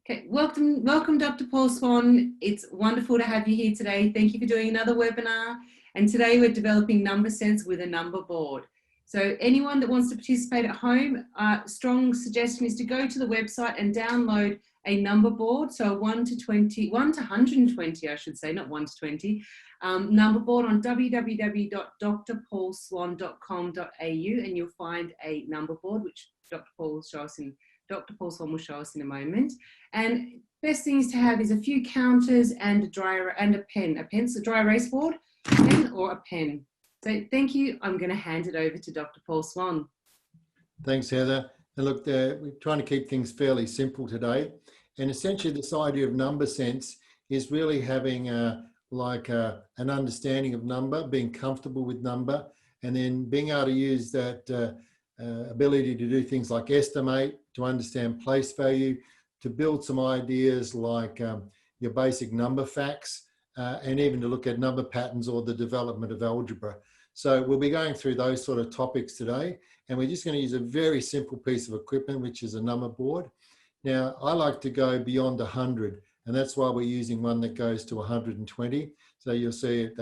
Okay, welcome, Dr. Paul Swan. It's wonderful to have you here today. Thank you for doing another webinar. And today we're developing number sense with a number board. So anyone that wants to participate at home, strong suggestion is to go to the website and download a number board. So 1 to 120, I should say, not 1 to 20, number board on www.drpaulswan.com.au, and you'll find a number board, which Dr. Paul Swan will show us in a moment. And best things to have is a few counters and a pen. A pen's a dry erase board, pen or a pen. So thank you. I'm going to hand it over to Dr. Paul Swan. Thanks, Heather. And look, we're trying to keep things fairly simple today. And essentially this idea of number sense is really having an understanding of number, being comfortable with number, and then being able to use that ability to do things like estimate, to understand place value, to build some ideas like your basic number facts, and even to look at number patterns or the development of algebra. So we'll be going through those sort of topics today, and we're just going to use a very simple piece of equipment, which is a number board. Now, I like to go beyond 100, and that's why we're using one that goes to 120. So you'll see it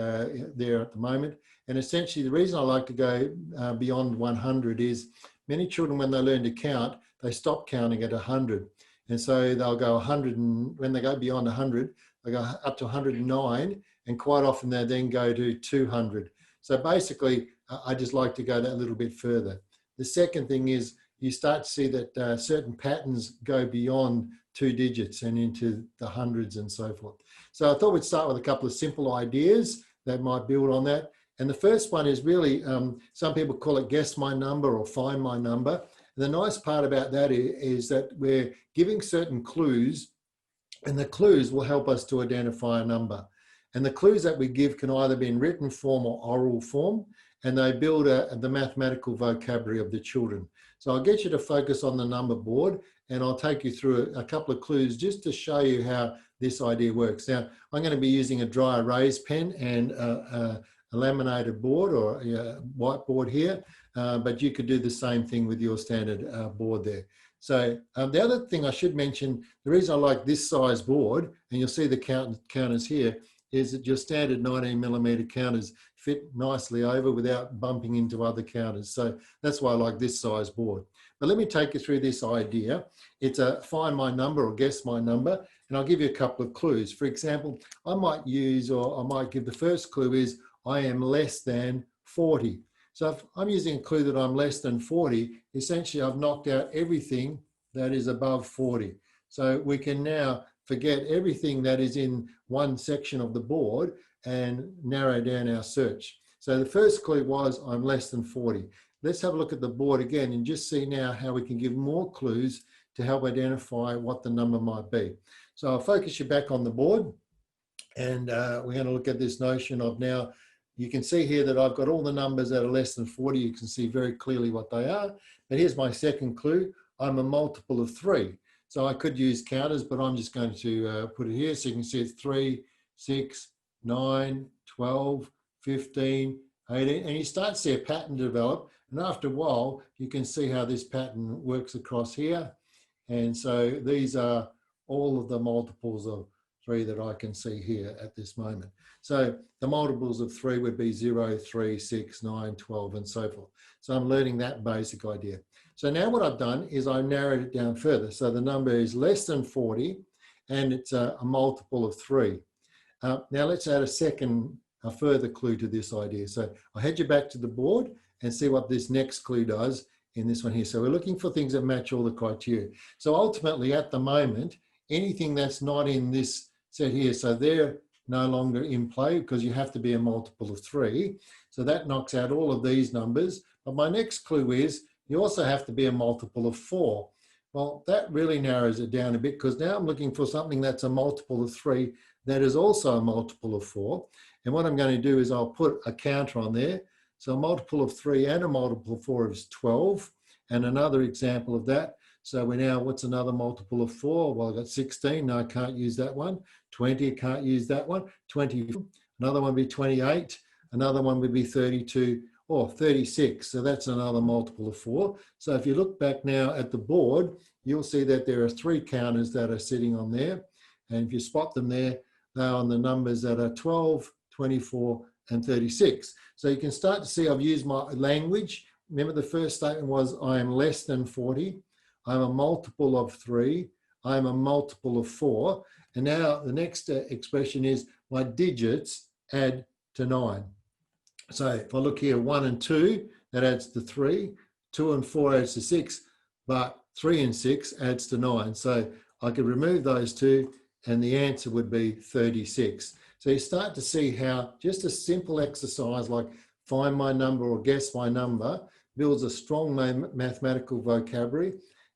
there at the moment. And essentially, the reason I like to go beyond 100 is many children, when they learn to count, they stop counting at 100. And so they'll go 100, and when they go beyond 100, they go up to 109, and quite often they then go to 200. So basically, I just like to go that little bit further. The second thing is you start to see that certain patterns go beyond 2 digits and into the hundreds and so forth. So I thought we'd start with a couple of simple ideas that might build on that. And the first one is really, some people call it guess my number or find my number. The nice part about that is that we're giving certain clues, and the clues will help us to identify a number. And the clues that we give can either be in written form or oral form, and they build the mathematical vocabulary of the children. So I'll get you to focus on the number board, and I'll take you through a couple of clues just to show you how this idea works. Now, I'm going to be using a dry erase pen and a laminated board or a whiteboard here, but you could do the same thing with your standard board there. So the other thing I should mention, the reason I like this size board, and you'll see the counters here, is that your standard 19mm counters fit nicely over without bumping into other counters. So that's why I like this size board. But let me take you through this idea. It's a find my number or guess my number, and I'll give you a couple of clues. For example, I might use, or I might give the first clue is, I am less than 40. So if I'm using a clue that I'm less than 40, essentially I've knocked out everything that is above 40. So we can now forget everything that is in one section of the board and narrow down our search. So the first clue was I'm less than 40. Let's have a look at the board again and just see now how we can give more clues to help identify what the number might be. So I'll focus you back on the board, and we're going to look at this notion of now, you can see here that I've got all the numbers that are less than 40. You can see very clearly what they are. But here's my second clue. I'm a multiple of 3. So I could use counters, but I'm just going to put it here. So you can see it's 3, 6, 9, 12, 15, 18. And you start to see a pattern develop. And after a while, you can see how this pattern works across here. And so these are all of the multiples of 3 that I can see here at this moment. So the multiples of 3 would be 0, 3, 6, 9, 12, and so forth. So I'm learning that basic idea. So now what I've done is I've narrowed it down further. So the number is less than 40, and it's a multiple of 3. Now let's add a further clue to this idea. So I'll head you back to the board and see what this next clue does in this one here. So we're looking for things that match all the criteria. So ultimately at the moment, anything that's not in this set here, so they're no longer in play because you have to be a multiple of 3. So that knocks out all of these numbers. But my next clue is you also have to be a multiple of 4. Well, that really narrows it down a bit because now I'm looking for something that's a multiple of 3 that is also a multiple of 4. And what I'm going to do is I'll put a counter on there. So a multiple of 3 and a multiple of 4 is 12. And another example of that. So we now, what's another multiple of 4? Well, I've got 16. No, I can't use that one. 20, can't use that one. 20, another one would be 28. Another one would be 32. Oh, 36. So that's another multiple of 4. So if you look back now at the board, you'll see that there are 3 counters that are sitting on there. And if you spot them there, they're on the numbers that are 12, 24, and 36. So you can start to see I've used my language. Remember the first statement was I am less than 40. I'm a multiple of 3. I'm a multiple of 4. And now the next expression is my digits add to 9. So if I look here, 1 and 2, that adds to 3. 2 and 4 adds to 6. But 3 and 6 adds to 9. So I could remove those 2 and the answer would be 36. So you start to see how just a simple exercise like find my number or guess my number builds a strong mathematical vocabulary.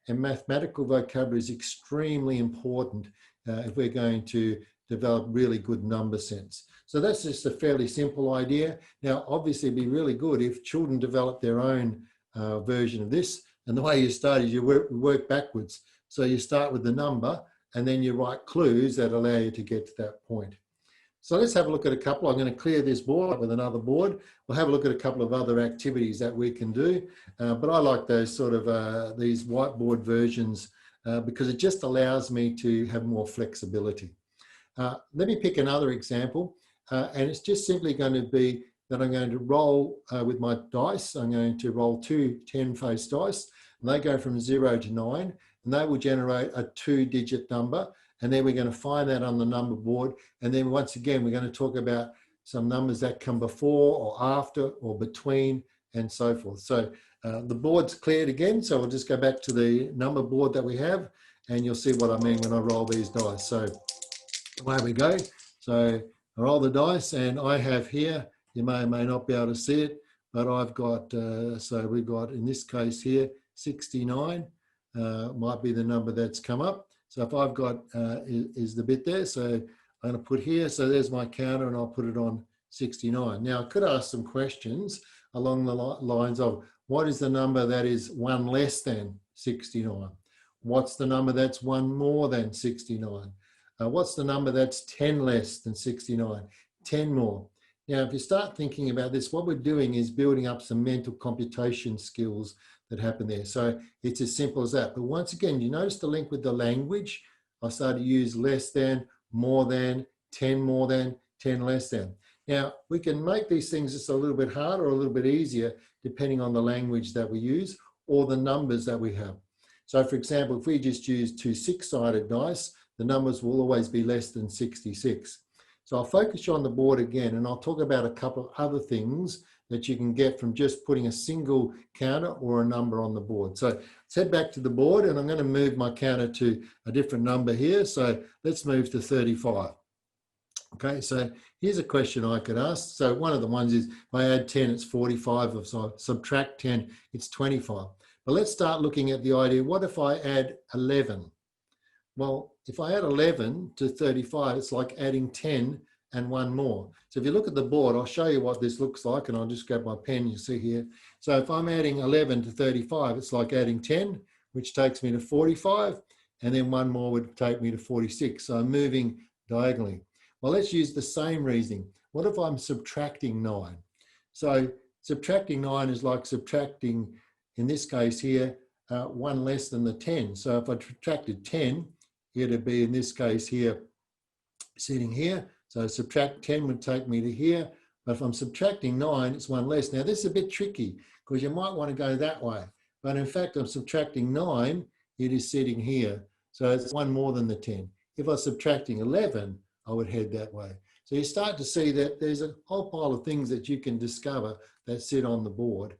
And mathematical vocabulary is extremely important if we're going to develop really good number sense. So that's just a fairly simple idea. Now, obviously it'd be really good if children develop their own version of this. And the way you start is you work backwards. So you start with the number and then you write clues that allow you to get to that point. So let's have a look at a couple. I'm going to clear this board with another board. We'll have a look at a couple of other activities that we can do. But I like those sort of these whiteboard versions because it just allows me to have more flexibility. Let me pick another example. And it's just simply going to be that I'm going to roll with my dice. I'm going to roll 2 10-faced dice. And they go from 0 to 9. And they will generate a 2-digit number. And then we're going to find that on the number board. And then once again, we're going to talk about some numbers that come before or after or between and so forth. So the board's cleared again. So we'll just go back to the number board that we have and you'll see what I mean when I roll these dice. So away we go. So I roll the dice and I have here, you may or may not be able to see it, but I've got, so we've got in this case here, 69 might be the number that's come up. So if I've got, is the bit there, so I'm going to put here, so there's my counter and I'll put it on 69. Now I could ask some questions along the lines of what is the number that is 1 less than 69? What's the number that's 1 more than 69? What's the number that's 10 less than 69? 10 more. Now, if you start thinking about this, what we're doing is building up some mental computation skills that happen there. So it's as simple as that. But once again, you notice the link with the language. I started to use less than, more than, 10 more than, 10 less than. Now, we can make these things just a little bit harder or a little bit easier depending on the language that we use or the numbers that we have. So for example, if we just use 2 6-sided dice, the numbers will always be less than 66. So I'll focus you on the board again and I'll talk about a couple of other things that you can get from just putting a single counter or a number on the board. So let's head back to the board and I'm going to move my counter to a different number here. So let's move to 35. Okay, so here's a question I could ask. So one of the ones is if I add 10, it's 45. If I subtract 10, it's 25. But let's start looking at the idea, what if I add 11? Well, if I add 11 to 35, it's like adding 10 and 1 more. So if you look at the board, I'll show you what this looks like and I'll just grab my pen, you see here. So if I'm adding 11 to 35, it's like adding 10, which takes me to 45, and then 1 more would take me to 46. So I'm moving diagonally. Well, let's use the same reasoning. What if I'm subtracting 9? So subtracting 9 is like subtracting, in this case here, 1 less than the 10. So if I subtracted 10, it'd be in this case here, sitting here. So subtract 10 would take me to here. But if I'm subtracting 9, it's 1 less. Now this is a bit tricky because you might want to go that way. But in fact, I'm subtracting 9, it is sitting here. So it's 1 more than the 10. If I was subtracting 11, I would head that way. So you start to see that there's a whole pile of things that you can discover that sit on the board.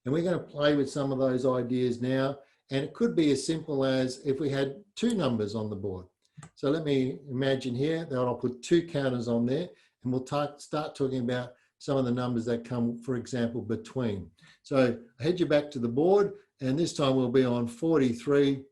And we're going to play with some of those ideas now. And it could be as simple as if we had 2 numbers on the board. So let me imagine here that I'll put 2 counters on there and we'll start talking about some of the numbers that come, for example, between. So I head you back to the board and this time we'll be on 43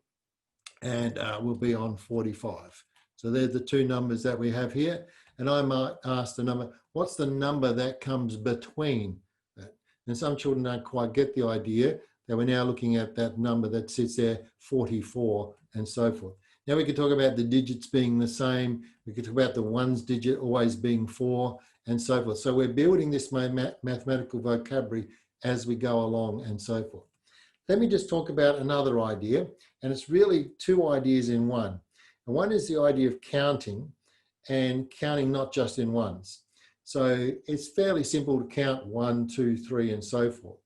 and we'll be on 45. So they're the 2 numbers that we have here. And I might ask the number, what's the number that comes between that? And some children don't quite get the idea that we're now looking at that number that sits there, 44 and so forth. Now we could talk about the digits being the same. We could talk about the 1's digit always being 4 and so forth. So we're building this mathematical vocabulary as we go along and so forth. Let me just talk about another idea, and it's really two ideas in one. And one is the idea of counting, and counting not just in ones. So it's fairly simple to count 1, 2, 3, and so forth.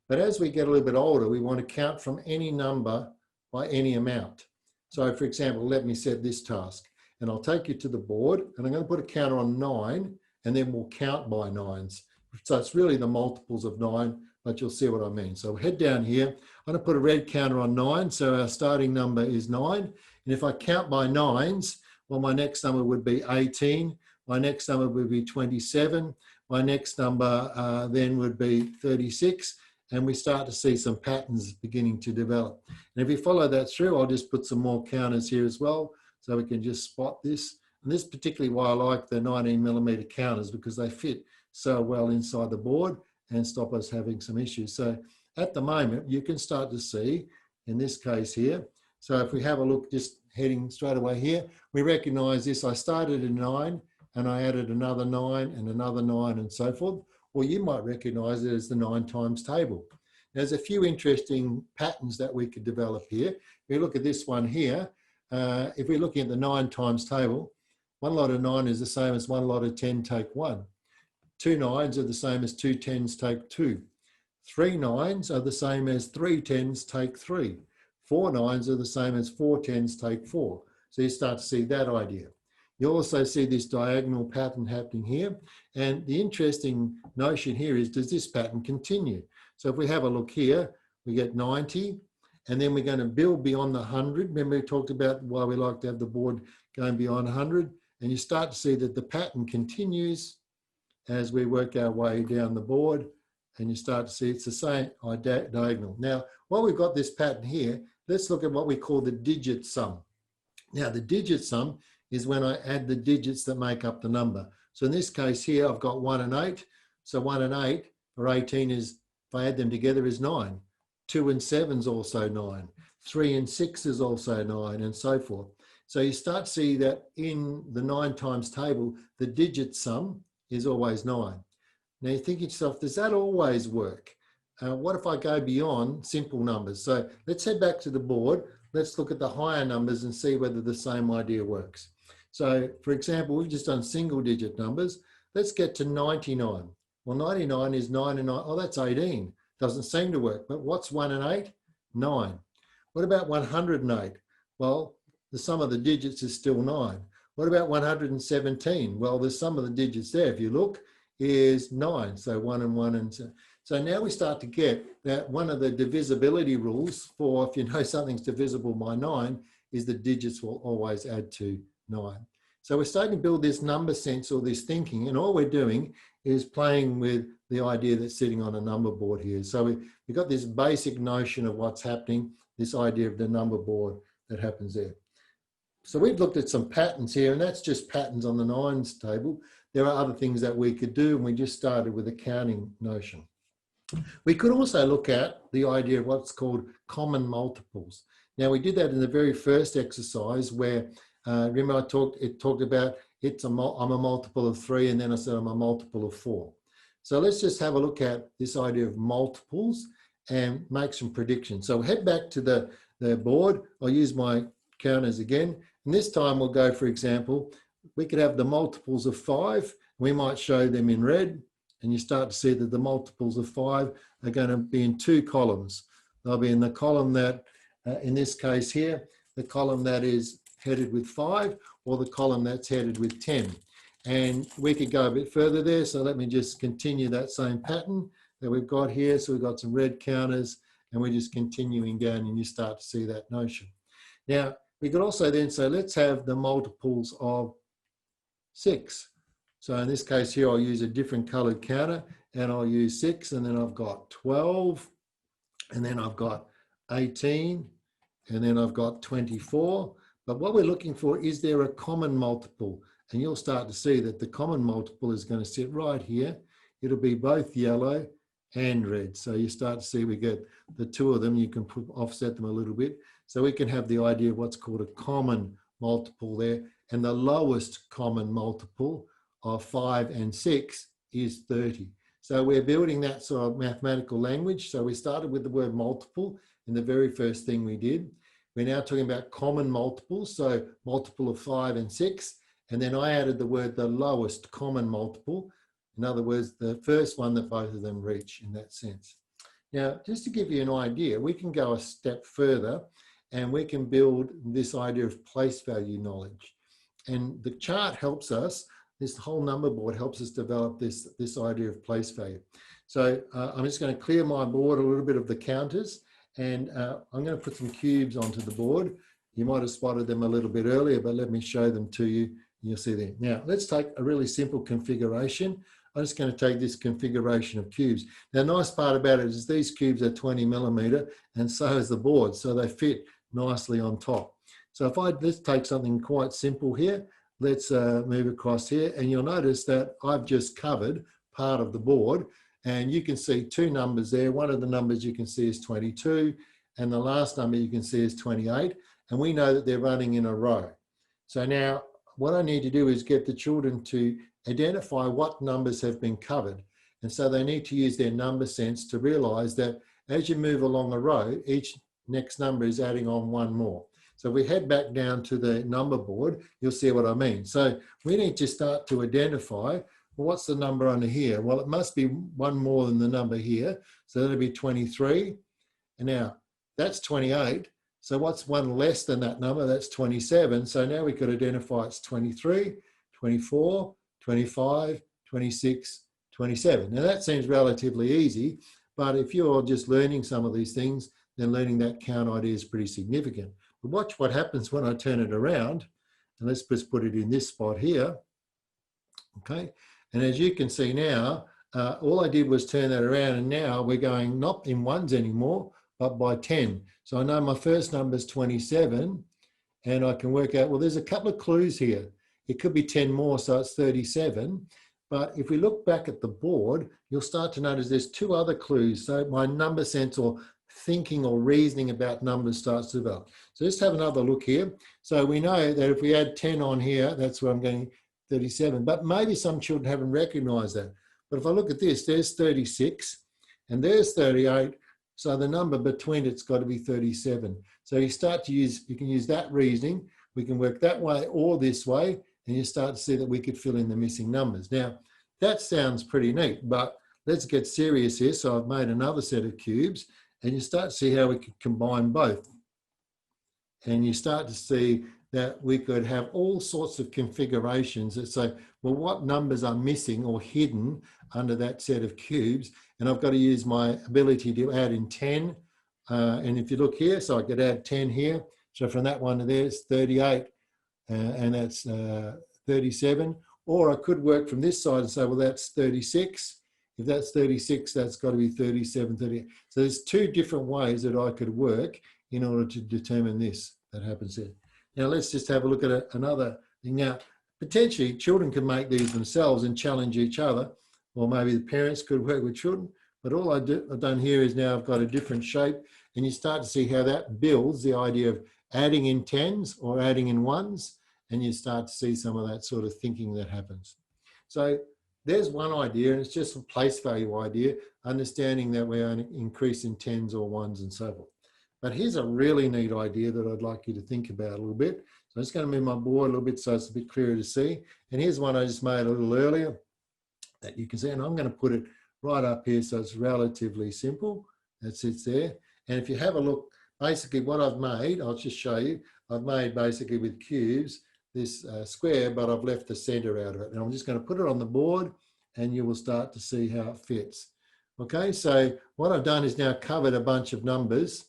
But as we get a little bit older, we want to count from any number by any amount. So for example, let me set this task, and I'll take you to the board, and I'm going to put a counter on 9, and then we'll count by 9s. So it's really the multiples of 9, but you'll see what I mean. So head down here, I'm going to put a red counter on 9, so our starting number is 9. And if I count by 9s, well, my next number would be 18, my next number would be 27, my next number then would be 36, and we start to see some patterns beginning to develop. And if we follow that through, I'll just put some more counters here as well, so we can just spot this. And this is particularly why I like the 19mm counters, because they fit so well inside the board and stop us having some issues. So at the moment, you can start to see, in this case here, so if we have a look, just heading straight away here, we recognize this. I started at 9 and I added another 9 and another 9 and so forth. Or you might recognize it as the 9 times table. There's a few interesting patterns that we could develop here. If we look at this one here, if we're looking at the 9 times table, one lot of 9 is the same as one lot of 10 take 1. 2 9s are the same as 2 10s take 2. 3 9s are the same as 3 10s take 3. 4 9s are the same as 4 10s take 4. So you start to see that idea. You also see this diagonal pattern happening here. And the interesting notion here is, does this pattern continue? So if we have a look here, we get 90, and then we're going to build beyond the 100. Remember we talked about why we like to have the board going beyond 100. And you start to see that the pattern continues as we work our way down the board, and you start to see it's the same diagonal. Now, while we've got this pattern here, let's look at what we call the digit sum. Now, the digit sum is when I add the digits that make up the number. So in this case here, I've got 1 and 8. So 1 and 8 for 18 is, if I add them together, is 9. 2 and 7 is also 9. 3 and 6 is also 9, and so forth. So you start to see that in the 9 times table, the digit sum is always 9. Now you think to yourself, does that always work? What if I go beyond simple numbers? So let's head back to the board. Let's look at the higher numbers and see whether the same idea works. So for example, we've just done single digit numbers. Let's get to 99. Well, 99 is 9 and 9. Oh, that's 18. Doesn't seem to work. But what's 1 and 8? 9. What about 108? Well, the sum of the digits is still 9. What about 117? Well, the sum of the digits there, if you look, is 9. So 1 and 1 and so. So now we start to get that one of the divisibility rules for, if you know something's divisible by 9, is the digits will always add to 9. So we're starting to build this number sense or this thinking, and all we're doing is playing with the idea that's sitting on a number board here. So we've got this basic notion of what's happening, this idea of the number board that happens there. So we've looked at some patterns here, and that's just patterns on the 9s table. There are other things that we could do, and we just started with a counting notion. We could also look at the idea of what's called common multiples. Now, we did that in the very first exercise where, remember it talked about I'm a multiple of 3, and then I said I'm a multiple of 4. So let's just have a look at this idea of multiples and make some predictions. So head back to the board. I'll use my counters again. And this time we'll go, for example, we could have the multiples of 5. We might show them in red. And you start to see that the multiples of 5 are going to be in 2 columns. They'll be in the column that, in this case here, the column that is headed with 5, or the column that's headed with 10. And we could go a bit further there. So let me just continue that same pattern that we've got here. So we've got some red counters, and we're just continuing down, and you start to see that notion. Now, we could also then say, let's have the multiples of 6. So in this case here, I'll use a different colored counter, and I'll use 6, and then I've got 12, and then I've got 18, and then I've got 24. But what we're looking for, is there a common multiple? And you'll start to see that the common multiple is going to sit right here. It'll be both yellow and red. So you start to see we get the 2 of them. You can offset them a little bit. So we can have the idea of what's called a common multiple there. And the lowest common multiple of 5 and 6 is 30. So we're building that sort of mathematical language. So we started with the word multiple in the very first thing we did. We're now talking about common multiples, so multiple of 5 and 6. And then I added the word the lowest common multiple. In other words, the first one that both of them reach in that sense. Now, just to give you an idea, we can go a step further and we can build this idea of place value knowledge. And the chart helps us, this whole number board helps us develop this idea of place value. So I'm just going to clear my board a little bit of the counters, and I'm going to put some cubes onto the board. You might have spotted them a little bit earlier, but let me show them to you. You'll see them. Now, let's take a really simple configuration. I'm just going to take this configuration of cubes. Now, the nice part about it is these cubes are 20 millimeter, and so is the board, so they fit nicely on top. So let's take something quite simple here. Let's move across here, and you'll notice that I've just covered part of the board, and you can see two numbers there. One of the numbers you can see is 22, and the last number you can see is 28, and we know that they're running in a row. So now what I need to do is get the children to identify what numbers have been covered. And so they need to use their number sense to realize that as you move along a row, each next number is adding on one more. So if we head back down to the number board, you'll see what I mean. So we need to start to identify, well, what's the number under here? Well, it must be one more than the number here. So that'll be 23. And now that's 28. So what's one less than that number? That's 27. So now we could identify it's 23, 24, 25, 26, 27. Now that seems relatively easy, but if you're just learning some of these things, then learning that count idea is pretty significant. But watch what happens when I turn it around, and let's just put it in this spot here, okay? And as you can see now, all I did was turn that around, and now we're going not in ones anymore, but by 10. So I know my first number is 27, and I can work out, well, there's a couple of clues here. It could be 10 more, so it's 37. But if we look back at the board, you'll start to notice there's two other clues. So my number sense or thinking or reasoning about numbers starts to develop. So just have another look here. So we know that if we add 10 on here, that's where I'm getting 37. But maybe some children haven't recognized that. But if I look at this, there's 36 and there's 38. So the number between it's got to be 37. So you start to use, you can use that reasoning. We can work that way or this way, and you start to see that we could fill in the missing numbers. Now, that sounds pretty neat, but let's get serious here. So I've made another set of cubes, and you start to see how we could combine both. And you start to see that we could have all sorts of configurations that say, well, what numbers are missing or hidden under that set of cubes? And I've got to use my ability to add in 10. And if you look here, so I could add 10 here. So from that one to there, it's 38, and that's 37. Or I could work from this side and say, well, that's 36. If that's 36, that's got to be 37, 38. So there's two different ways that I could work in order to determine this that happens there. Now let's just have a look at another thing. Now, potentially children can make these themselves and challenge each other, or maybe the parents could work with children. But all I've done here is now I've got a different shape, and you start to see how that builds the idea of adding in tens or adding in ones, and you start to see some of that sort of thinking that happens. So there's one idea, and it's just a place value idea, understanding that we're increasing tens or ones and so forth. But here's a really neat idea that I'd like you to think about a little bit. So I'm just going to move my board a little bit so it's a bit clearer to see. And here's one I just made a little earlier that you can see, and I'm going to put it right up here so it's relatively simple. That sits there. And if you have a look, basically what I've made, I'll just show you, I've made basically with cubes this square, but I've left the center out of it. And I'm just going to put it on the board, and you will start to see how it fits. Okay, so what I've done is now covered a bunch of numbers.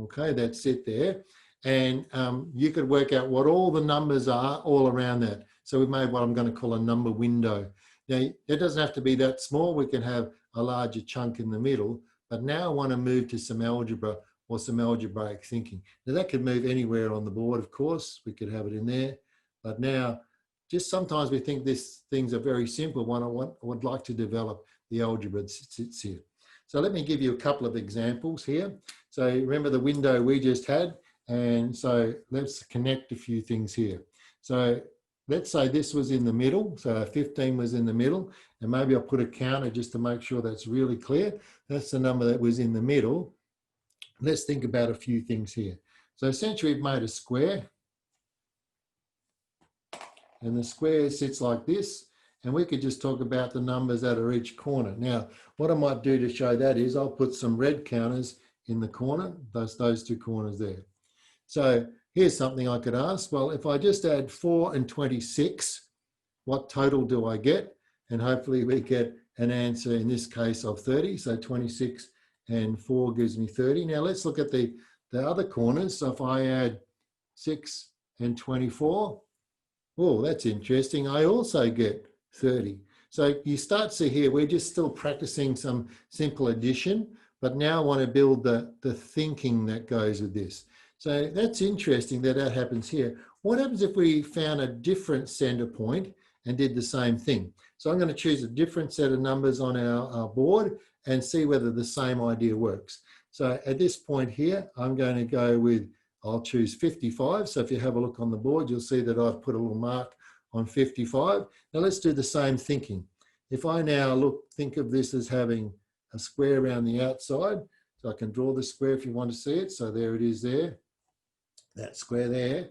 Okay, that's it there. And you could work out what all the numbers are all around that. So we've made what I'm going to call a number window. Now, it doesn't have to be that small. We can have a larger chunk in the middle. But now I want to move to some algebra or some algebraic thinking. Now, that could move anywhere on the board, of course. We could have it in there. But now, just sometimes we think these things are very simple. I would like to develop the algebra that sits here. So let me give you a couple of examples here. So remember the window we just had, and so let's connect a few things here. So let's say this was in the middle, so 15 was in the middle, and maybe I'll put a counter just to make sure that's really clear. That's the number that was in the middle. Let's think about a few things here. So essentially we've made a square, and the square sits like this, and we could just talk about the numbers that are each corner. Now, what I might do to show that is I'll put some red counters in the corner, those two corners there. So here's something I could ask. Well, if I just add 4 and 26, what total do I get? And hopefully we get an answer in this case of 30. So 26 and 4 gives me 30. Now let's look at the other corners. So if I add 6 and 24, oh, that's interesting. I also get 30. So you start to see here, we're just still practicing some simple addition, but now I want to build the thinking that goes with this. So that's interesting that that happens here. What happens if we found a different center point and did the same thing? So I'm going to choose a different set of numbers on our board and see whether the same idea works. So at this point here, I'm going to go with, I'll choose 55. So if you have a look on the board, you'll see that I've put a little mark on 55. Now let's do the same thinking. If I now think of this as having a square around the outside, so I can draw the square if you want to see it. So there it is there, that square there.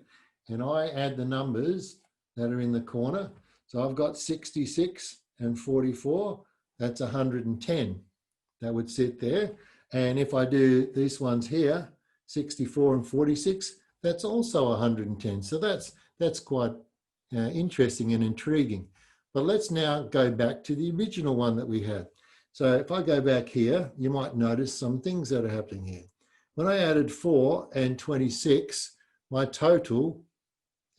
And I add the numbers that are in the corner. So I've got 66 and 44, that's 110. That would sit there. And if I do these ones here, 64 and 46, that's also 110. So that's quite interesting and intriguing. But let's now go back to the original one that we had. So if I go back here, you might notice some things that are happening here. When I added 4 and 26, my total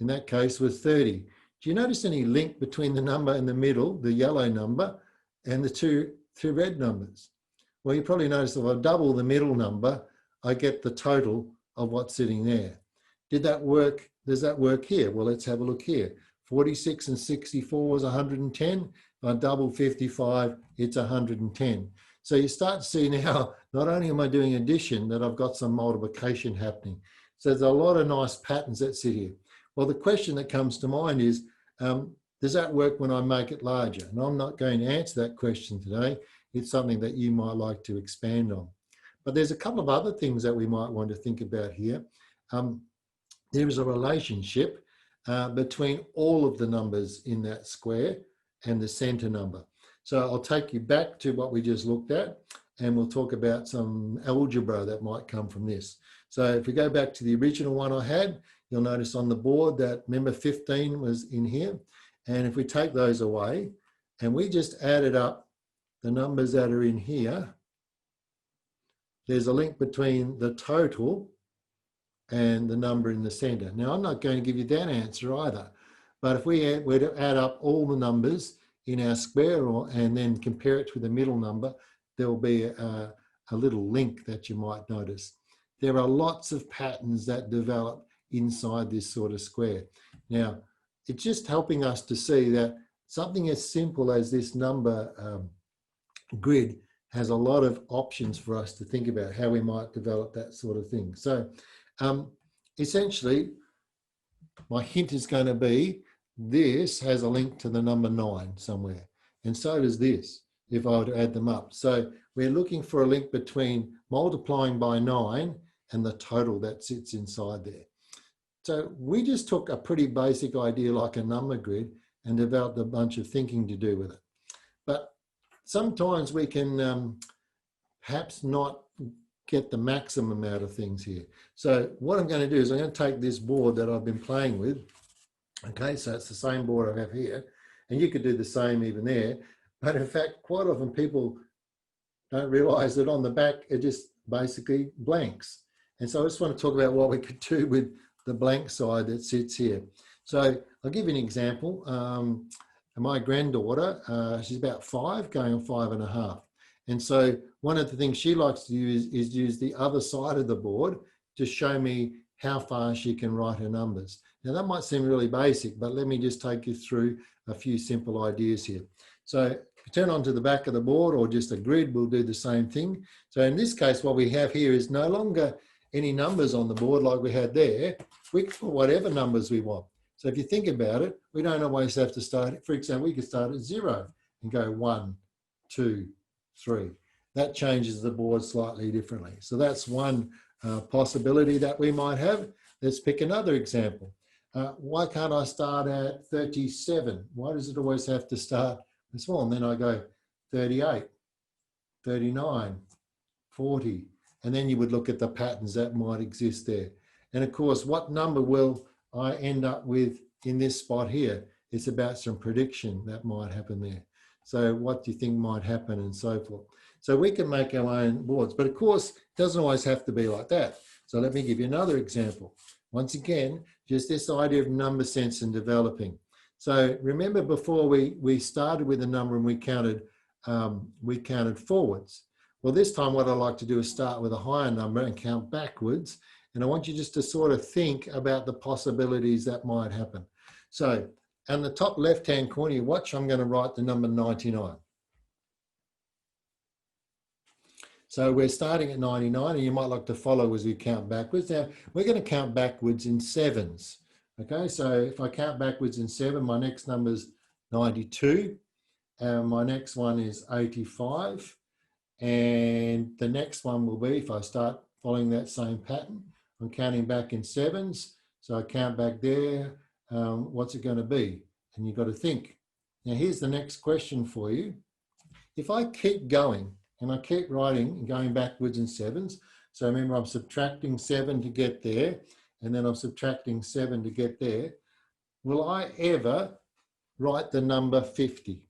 in that case was 30. Do you notice any link between the number in the middle, the yellow number, and the two red numbers? Well, you probably notice if I double the middle number, I get the total of what's sitting there. Did that work? Does that work here? Well, let's have a look here. 46 and 64 was 110. If I double 55, it's 110. So you start to see now, not only am I doing addition, that I've got some multiplication happening. So there's a lot of nice patterns that sit here. Well, the question that comes to mind is, does that work when I make it larger? And I'm not going to answer that question today. It's something that you might like to expand on. But there's a couple of other things that we might want to think about here. There is a relationship between all of the numbers in that square and the center number. So I'll take you back to what we just looked at, and we'll talk about some algebra that might come from this. So if we go back to the original one I had, you'll notice on the board that, remember, 15 was in here. And if we take those away and we just added up the numbers that are in here, there's a link between the total and the number in the center. Now, I'm not going to give you that answer either, but if we were to add up all the numbers in our square and then compare it to the middle number, there will be a little link that you might notice. There are lots of patterns that develop inside this sort of square. Now, it's just helping us to see that something as simple as this number grid has a lot of options for us to think about how we might develop that sort of thing. So essentially, my hint is going to be this has a link to the number 9 somewhere. And so does this, if I were to add them up. So we're looking for a link between multiplying by 9 and the total that sits inside there. So we just took a pretty basic idea like a number grid and developed a bunch of thinking to do with it. But sometimes we can perhaps not get the maximum out of things here. So what I'm going to do is I'm going to take this board that I've been playing with. Okay, so it's the same board I have here, and you could do the same even there. But in fact, quite often people don't realize that on the back, it just basically blanks. And so I just want to talk about what we could do with the blank side that sits here. So I'll give you an example. My granddaughter, she's about 5, going on 5.5. And so one of the things she likes to use is use the other side of the board to show me how far she can write her numbers. Now that might seem really basic, but let me just take you through a few simple ideas here. So if you turn onto the back of the board or just a grid, we'll do the same thing. So in this case, what we have here is no longer any numbers on the board like we had there. We can put whatever numbers we want. So if you think about it, we don't always have to start, for example, we could start at 0 and go 1, 2, 3. That changes the board slightly differently. So that's one possibility that we might have. Let's pick another example. Why can't I start at 37? Why does it always have to start small? And then I go 38, 39, 40. And then you would look at the patterns that might exist there. And of course, what number will I end up with in this spot here? It's about some prediction that might happen there. So what do you think might happen and so forth? So we can make our own boards, but of course, it doesn't always have to be like that. So let me give you another example. Once again, just this idea of number sense and developing. So remember before we started with a number and we counted forwards. Well, this time what I like to do is start with a higher number and count backwards. And I want you just to sort of think about the possibilities that might happen. So on the top left-hand corner, you watch, I'm going to write the number 99. So we're starting at 99, and you might like to follow as we count backwards. Now, we're going to count backwards in sevens. Okay, so if I count backwards in 7, my next number is 92. My next one is 85. And the next one will be, if I start following that same pattern, I'm counting back in sevens. So I count back there. What's it going to be? And you've got to think. Now, here's the next question for you. If I keep going, and I keep writing and going backwards in sevens. So remember, I'm subtracting 7 to get there, and then I'm subtracting 7 to get there. Will I ever write the number 50?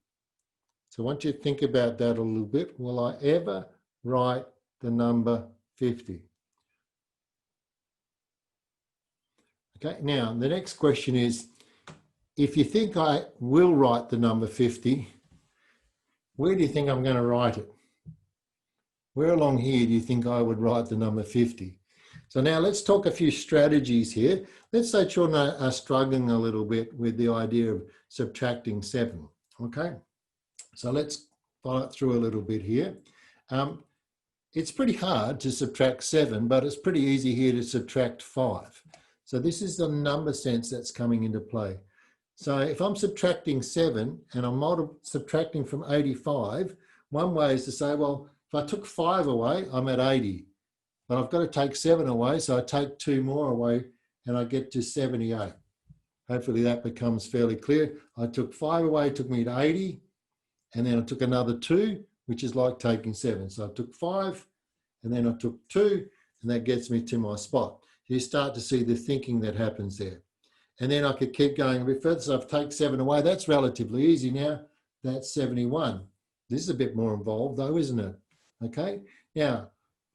So I want you to think about that a little bit. Will I ever write the number 50? Okay, now the next question is, if you think I will write the number 50, where do you think I'm going to write it? Where along here do you think I would write the number 50? So now let's talk a few strategies here. Let's say children are struggling a little bit with the idea of subtracting 7, okay? So let's follow it through a little bit here. It's pretty hard to subtract 7, but it's pretty easy here to subtract 5. So this is the number sense that's coming into play. So if I'm subtracting 7 and I'm subtracting from 85, one way is to say, well, if I took 5 away, I'm at 80. But I've got to take 7 away, so I take 2 more away and I get to 78. Hopefully that becomes fairly clear. I took 5 away, it took me to 80, and then I took another 2, which is like taking 7. So I took 5, and then I took 2, and that gets me to my spot. You start to see the thinking that happens there. And then I could keep going a bit further. So I've taken 7 away. That's relatively easy now. That's 71. This is a bit more involved though, isn't it? Okay. Now,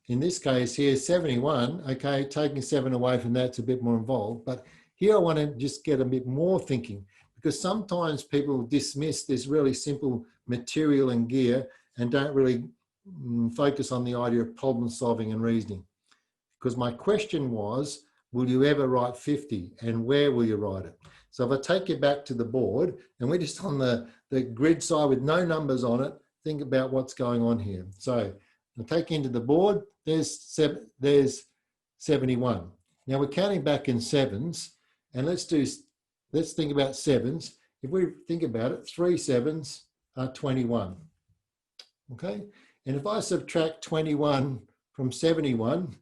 in this case here, 71, okay, taking 7 away from that's a bit more involved. But here I want to just get a bit more thinking, because sometimes people dismiss this really simple material and gear and don't really focus on the idea of problem solving and reasoning. Because my question was, will you ever write 50, and where will you write it? So if I take you back to the board, and we're just on the grid side with no numbers on it, think about what's going on here. So I'll take you into the board, there's 71. Now we're counting back in sevens, and let's think about sevens. If we think about it, 3 sevens are 21, okay? And if I subtract 21 from 71,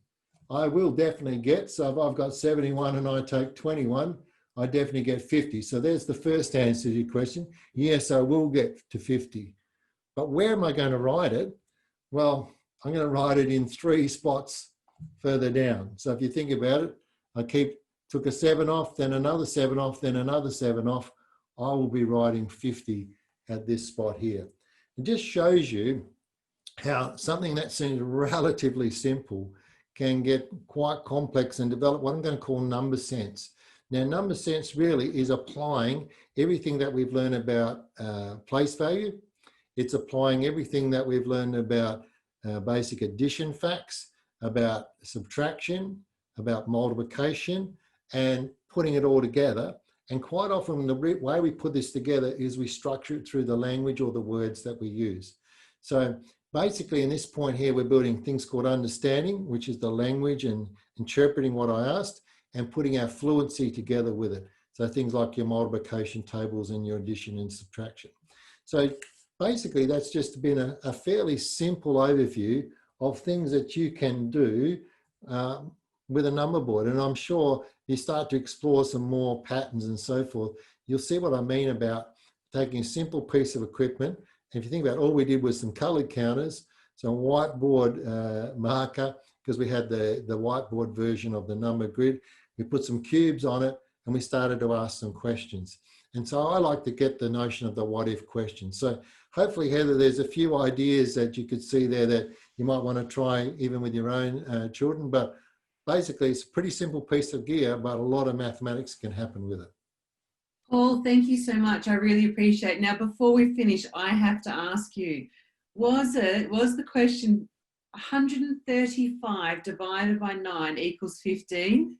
I will definitely get, so if I've got 71 and I take 21, I definitely get 50. So there's the first answer to your question. Yes, I will get to 50. But where am I going to write it? Well, I'm going to write it in 3 spots further down. So if you think about it, I took a 7 off, then another 7 off, then another 7 off. I will be writing 50 at this spot here. It just shows you how something that seems relatively simple can get quite complex and develop what I'm going to call number sense. Now, number sense really is applying everything that we've learned about place value. It's applying everything that we've learned about basic addition facts, about subtraction, about multiplication, and putting it all together. And quite often the way we put this together is we structure it through the language or the words that we use. So basically in this point here, we're building things called understanding, which is the language and interpreting what I asked, and putting our fluency together with it. So things like your multiplication tables and your addition and subtraction. So basically that's just been a fairly simple overview of things that you can do with a number board. And I'm sure you start to explore some more patterns and so forth, you'll see what I mean about taking a simple piece of equipment. And if you think about it, all we did was some colored counters, some whiteboard marker, because we had the whiteboard version of the number grid. We put some cubes on it and we started to ask some questions. And so I like to get the notion of the what if question. So hopefully, Heather, there's a few ideas that you could see there that you might want to try even with your own children. But basically, it's a pretty simple piece of gear, but a lot of mathematics can happen with it. Paul, thank you so much. I really appreciate it. Now, before we finish, I have to ask you, was the question 135 divided by 9 equals 15?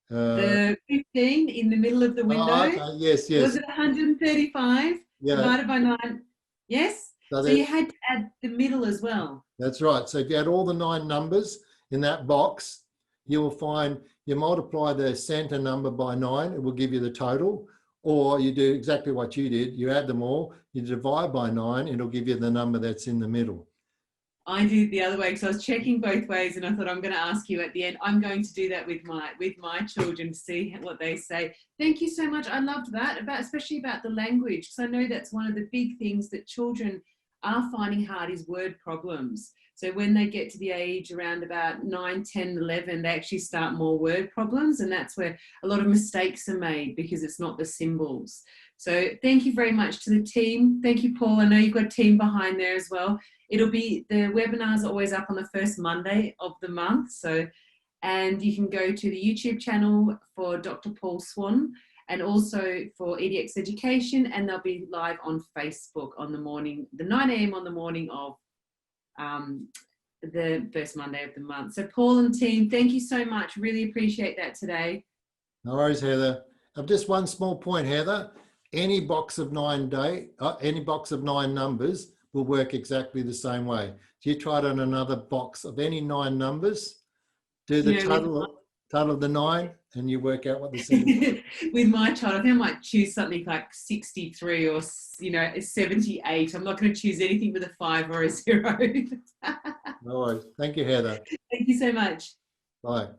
The 15 in the middle of the window? Oh, okay. Yes, yes. Was it 135 divided by 9? Yes? So you had to add the middle as well. That's right. So if you add all the 9 numbers in that box, you will find you multiply the center number by 9, it will give you the total. Or you do exactly what you did. You add them all, you divide by 9, it'll give you the number that's in the middle. I did it the other way because I was checking both ways, and I thought I'm going to ask you at the end. I'm going to do that with my children to see what they say. Thank you so much. I loved that, especially about the language, because I know that's one of the big things that children are finding hard is word problems. So when they get to the age around about 9, 10, 11, they actually start more word problems, and that's where a lot of mistakes are made because it's not the symbols. So thank you very much to the team. Thank you, Paul. I know you've got a team behind there as well. The webinars are always up on the first Monday of the month. And you can go to the YouTube channel for Dr. Paul Swan and also for EDX Education, and they'll be live on Facebook on the 9 a.m. on the morning of the first Monday of the month. So Paul and team, thank you so much. Really appreciate that today. No worries, Heather. Just one small point, Heather. Any box of 9 numbers will work exactly the same way. So you try it on another box of any 9 numbers, do the total of the 9, and you work out what the same is. With my child, I think I might choose something like 63 or 78. I'm not going to choose anything with a 5 or a 0. No worries. Thank you, Heather. Thank you so much. Bye.